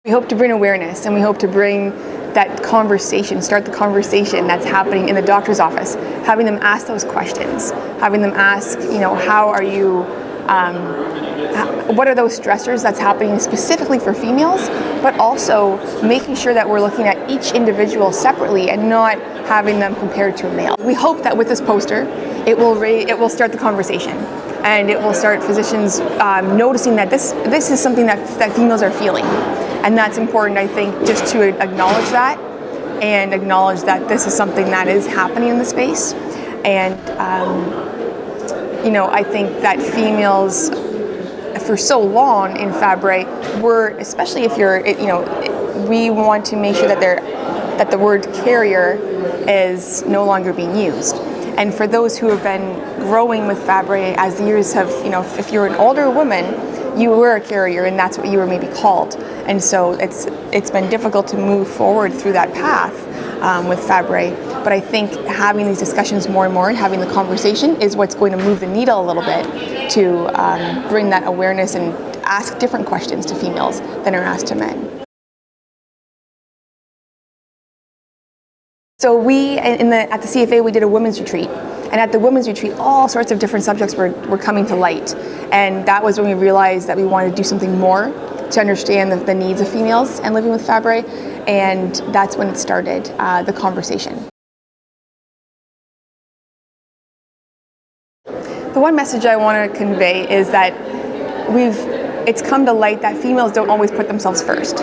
We hope to bring awareness, and we hope to bring that conversation, start the conversation that's happening in the doctor's office, having them ask those questions, having them ask, how are you, what are those stressors that's happening specifically for females, but also making sure that we're looking at each individual separately and not having them compared to a male. We hope that with this poster, it will start the conversation, and it will start physicians noticing that this is something that females are feeling. And that's important, I think, just to acknowledge that and acknowledge that this is something that is happening in the space. And, I think that females, for so long in Fabry, especially if you're, we want to make sure that the word carrier is no longer being used. And for those who have been growing with Fabry as the years have, if you're an older woman, you were a carrier, and that's what you were maybe called. And so it's been difficult to move forward through that path with Fabry. But I think having these discussions more and more and having the conversation is what's going to move the needle a little bit to bring that awareness and ask different questions to females than are asked to men. So at the CFA, we did a women's retreat. And at the women's retreat, all sorts of different subjects were coming to light. And that was when we realized that we wanted to do something more to understand the needs of females and living with Fabry. And that's when it started, the conversation. The one message I want to convey is that it's come to light that females don't always put themselves first.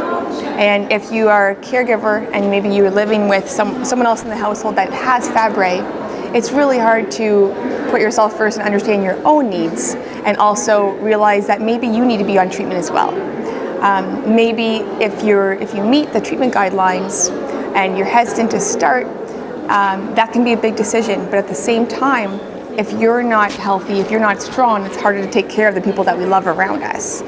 And if you are a caregiver and maybe you're living with someone else in the household that has Fabry, it's really hard to put yourself first and understand your own needs, and also realize that maybe you need to be on treatment as well. Maybe if you meet the treatment guidelines and you're hesitant to start, that can be a big decision. But at the same time, if you're not healthy, if you're not strong, it's harder to take care of the people that we love around us.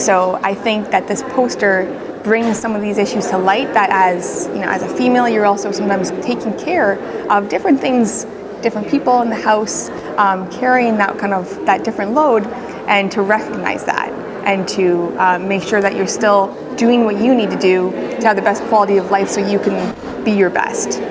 So I think that this poster brings some of these issues to light, that as a female, you're also sometimes taking care of different things, different people in the house, carrying that different load, and to recognize that and to make sure that you're still doing what you need to do to have the best quality of life so you can be your best.